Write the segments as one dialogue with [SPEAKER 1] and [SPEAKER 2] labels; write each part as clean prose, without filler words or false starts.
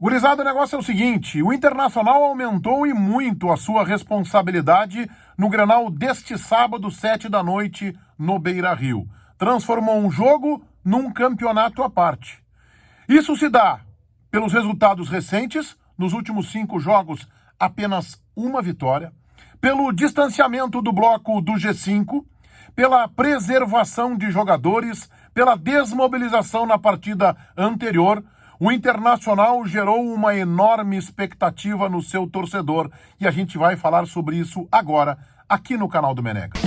[SPEAKER 1] Gurizada, o negócio é o seguinte, o Internacional aumentou e muito a sua responsabilidade no Grenal deste sábado, 7 da noite, no Beira-Rio. Transformou um jogo num campeonato à parte. Isso se dá pelos resultados recentes, nos últimos 5 jogos, apenas uma vitória, pelo distanciamento do bloco do G5, pela preservação de jogadores, pela desmobilização na partida anterior. O Internacional gerou uma enorme expectativa no seu torcedor e a gente vai falar sobre isso agora, aqui no canal do Menegas.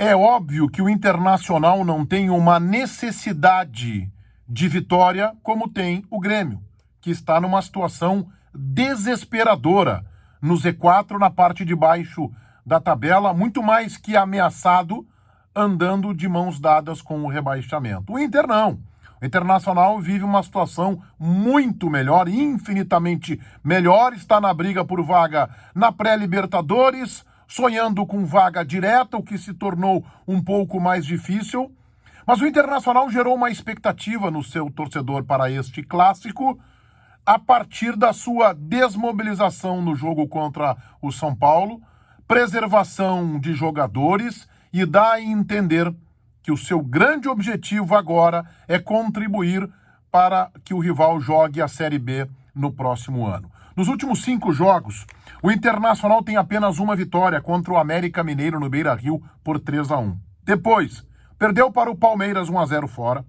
[SPEAKER 1] É óbvio que o Internacional não tem uma necessidade de vitória como tem o Grêmio, que está numa situação desesperadora no Z4, na parte de baixo da tabela, muito mais que ameaçado, andando de mãos dadas com o rebaixamento. O Inter não. O Internacional vive uma situação muito melhor, infinitamente melhor, está na briga por vaga na pré-Libertadores, sonhando com vaga direta, o que se tornou um pouco mais difícil. Mas o Internacional gerou uma expectativa no seu torcedor para este clássico, a partir da sua desmobilização no jogo contra o São Paulo, preservação de jogadores e dá a entender que o seu grande objetivo agora é contribuir para que o rival jogue a Série B no próximo ano. Nos últimos 5 jogos, o Internacional tem apenas uma vitória contra o América Mineiro no Beira-Rio por 3-1. Depois, perdeu para o Palmeiras 1-0 fora,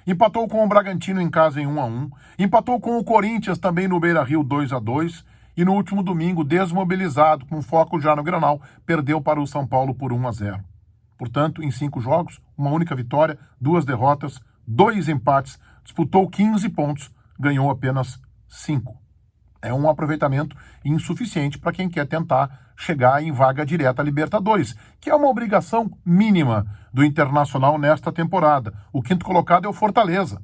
[SPEAKER 1] empatou com o Bragantino em casa em 1-1, empatou com o Corinthians também no Beira-Rio 2-2 e no último domingo, desmobilizado, com foco já no Grenal, perdeu para o São Paulo por 1-0. Portanto, em 5 jogos, uma única vitória, 2 derrotas, 2 empates, disputou 15 pontos, ganhou apenas 5. É um aproveitamento insuficiente para quem quer tentar chegar em vaga direta à Libertadores, que é uma obrigação mínima do Internacional nesta temporada. O 5º colocado é o Fortaleza.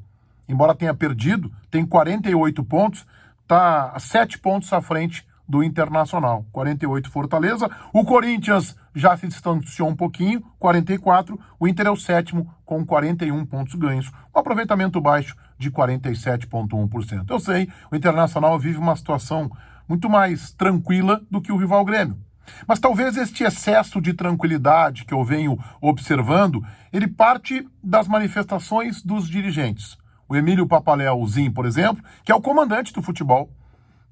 [SPEAKER 1] Embora tenha perdido, tem 48 pontos, está 7 pontos à frente do Internacional. 48 Fortaleza. O Corinthians já se distanciou um pouquinho, 44. O Inter é o 7º com 41 pontos ganhos. Um aproveitamento baixo de 47,1%. Eu sei, o Internacional vive uma situação muito mais tranquila do que o rival Grêmio. Mas talvez este excesso de tranquilidade que eu venho observando, ele parte das manifestações dos dirigentes. O Emílio Papaléuzinho, por exemplo, que é o comandante do futebol,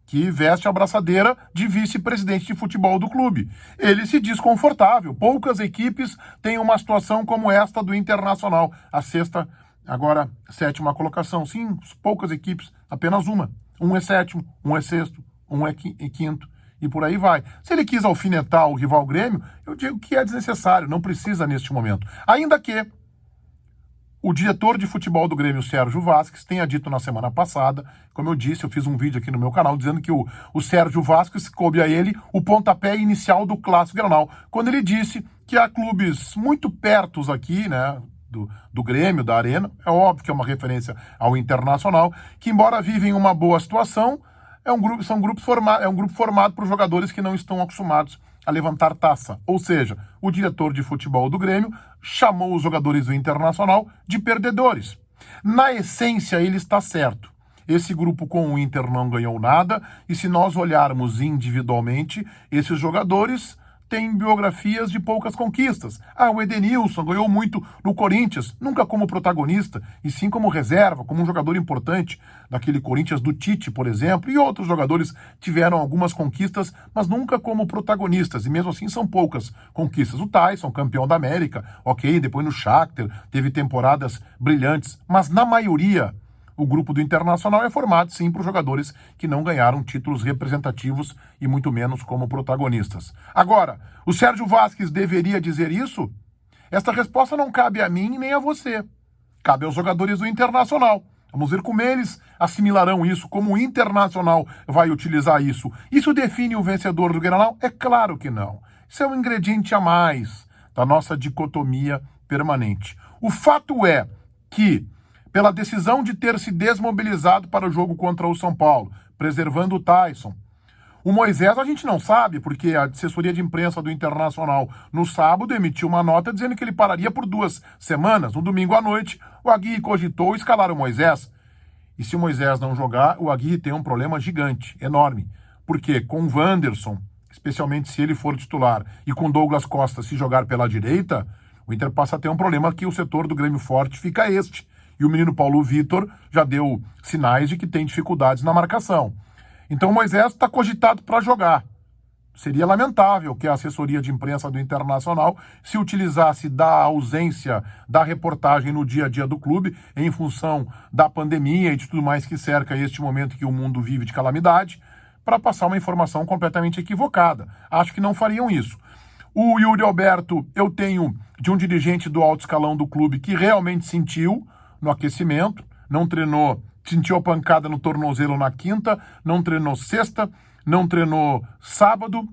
[SPEAKER 1] que veste a braçadeira de vice-presidente de futebol do clube. Ele se diz confortável. Poucas equipes têm uma situação como esta do Internacional. A 6ª, agora 7ª colocação. Sim, poucas equipes, apenas uma. Um é 7º, um é 6º, um é 5º e por aí vai. Se ele quis alfinetar o rival Grêmio, eu digo que é desnecessário, não precisa neste momento. Ainda que o diretor de futebol do Grêmio, Sérgio Vázquez, tenha dito na semana passada, como eu disse, eu fiz um vídeo aqui no meu canal, dizendo que o Sérgio Vázquez coube a ele o pontapé inicial do Clássico Grenal, quando ele disse que há clubes muito pertos aqui, né, do Grêmio, da Arena, é óbvio que é uma referência ao Internacional, que embora vivem uma boa situação, é um grupo formado por jogadores que não estão acostumados a levantar taça. Ou seja, o diretor de futebol do Grêmio chamou os jogadores do Internacional de perdedores. Na essência, ele está certo. Esse grupo com o Inter não ganhou nada, e se nós olharmos individualmente, esses jogadores têm biografias de poucas conquistas. O Edenilson ganhou muito no Corinthians, nunca como protagonista, e sim como reserva, como um jogador importante daquele Corinthians do Tite, por exemplo, e outros jogadores tiveram algumas conquistas, mas nunca como protagonistas, e mesmo assim são poucas conquistas. O Tyson, campeão da América, ok, depois no Shakhtar, teve temporadas brilhantes, mas na maioria o grupo do Internacional é formado, sim, por jogadores que não ganharam títulos representativos e muito menos como protagonistas. Agora, o Sérgio Vázquez deveria dizer isso? Esta resposta não cabe a mim nem a você. Cabe aos jogadores do Internacional. Vamos ver como eles assimilarão isso, como o Internacional vai utilizar isso. Isso define o vencedor do Grenal? É claro que não. Isso é um ingrediente a mais da nossa dicotomia permanente. O fato é que, pela decisão de ter se desmobilizado para o jogo contra o São Paulo, preservando o Tyson, O Moisés a gente não sabe, porque a assessoria de imprensa do Internacional no sábado emitiu uma nota dizendo que ele pararia por 2 semanas. No domingo à noite, o Aguirre cogitou escalar o Moisés. E se o Moisés não jogar, o Aguirre tem um problema gigante, enorme. Porque com o Wanderson, especialmente se ele for titular, e com Douglas Costa se jogar pela direita, o Inter passa a ter um problema que o setor do Grêmio forte fica este. E o menino Paulo Vitor já deu sinais de que tem dificuldades na marcação. Então o Moisés está cogitado para jogar. Seria lamentável que a assessoria de imprensa do Internacional se utilizasse da ausência da reportagem no dia a dia do clube, em função da pandemia e de tudo mais que cerca este momento que o mundo vive de calamidade, para passar uma informação completamente equivocada. Acho que não fariam isso. O Yuri Alberto, eu tenho de um dirigente do alto escalão do clube que realmente sentiu no aquecimento, não treinou, sentiu a pancada no tornozelo na quinta, não treinou sexta, não treinou sábado,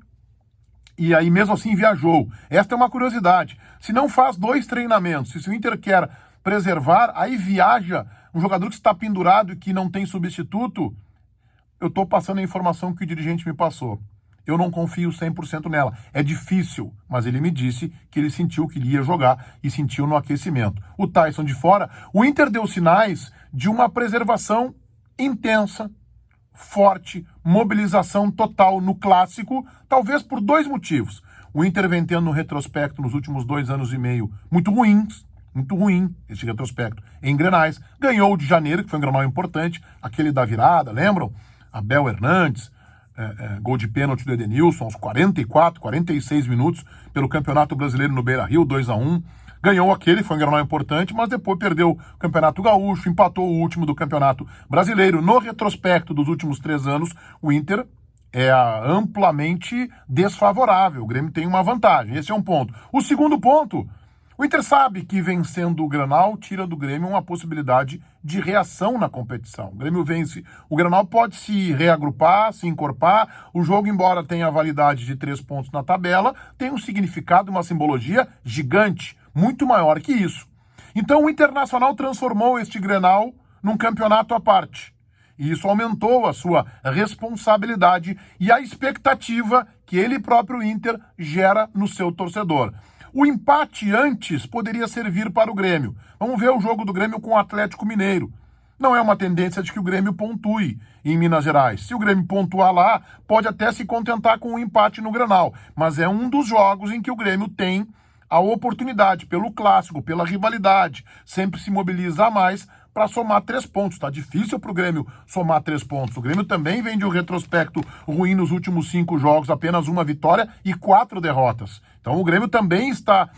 [SPEAKER 1] e aí mesmo assim viajou. Esta é uma curiosidade. Se não faz 2 treinamentos, se o Inter quer preservar, aí viaja um jogador que está pendurado e que não tem substituto, eu estou passando a informação que o dirigente me passou. Eu não confio 100% nela. É difícil, mas ele me disse que ele sentiu que ele ia jogar e sentiu no aquecimento. O Tyson de fora, o Inter deu sinais de uma preservação intensa, forte, mobilização total no clássico, talvez por 2 motivos. O Inter vem tendo um retrospecto nos últimos 2 anos e meio muito ruim esse retrospecto em Grenais. Ganhou o de janeiro, que foi um Grenal importante, aquele da virada, lembram? Abel Hernandes, gol de pênalti do Edenilson, aos 44, 46 minutos, pelo Campeonato Brasileiro no Beira-Rio, 2-1. Ganhou aquele, foi um Grenal importante, mas depois perdeu o Campeonato Gaúcho, empatou o último do Campeonato Brasileiro. No retrospecto dos últimos 3 anos, o Inter é amplamente desfavorável. O Grêmio tem uma vantagem, esse é um ponto. O segundo ponto, o Inter sabe que vencendo o Grenal tira do Grêmio uma possibilidade de reação na competição. O Grêmio vence, o Grenal pode se reagrupar, se encorpar. O jogo, embora tenha a validade de 3 pontos na tabela, tem um significado, uma simbologia gigante, muito maior que isso. Então o Internacional transformou este Grenal num campeonato à parte. E isso aumentou a sua responsabilidade e a expectativa que ele próprio Inter gera no seu torcedor. O empate antes poderia servir para o Grêmio. Vamos ver o jogo do Grêmio com o Atlético Mineiro. Não é uma tendência de que o Grêmio pontue em Minas Gerais. Se o Grêmio pontuar lá, pode até se contentar com um empate no Grenal. Mas é um dos jogos em que o Grêmio tem a oportunidade, pelo clássico, pela rivalidade, sempre se mobiliza mais para somar 3 pontos. Está difícil para o Grêmio somar 3 pontos. O Grêmio também vem de um retrospecto ruim nos últimos 5 jogos, apenas 1 vitória e 4 derrotas. Então o Grêmio também está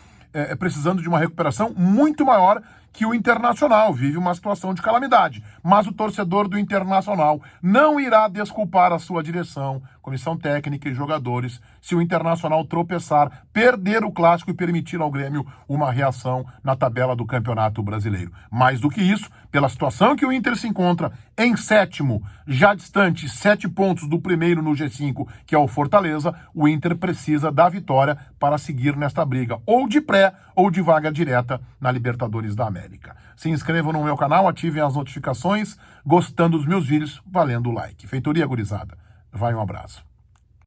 [SPEAKER 1] precisando de uma recuperação muito maior que o Internacional, vive uma situação de calamidade. Mas o torcedor do Internacional não irá desculpar a sua direção, comissão técnica e jogadores se o Internacional tropeçar, perder o clássico e permitir ao Grêmio uma reação na tabela do Campeonato Brasileiro. Mais do que isso, pela situação que o Inter se encontra em 7º, já distante 7 pontos do primeiro no G5, que é o Fortaleza, o Inter precisa da vitória para seguir nesta briga, ou de pré ou de vaga direta na Libertadores da América. Se inscrevam no meu canal, ativem as notificações, gostando dos meus vídeos, valendo o like. Feitoria gurizada. Vai, um abraço.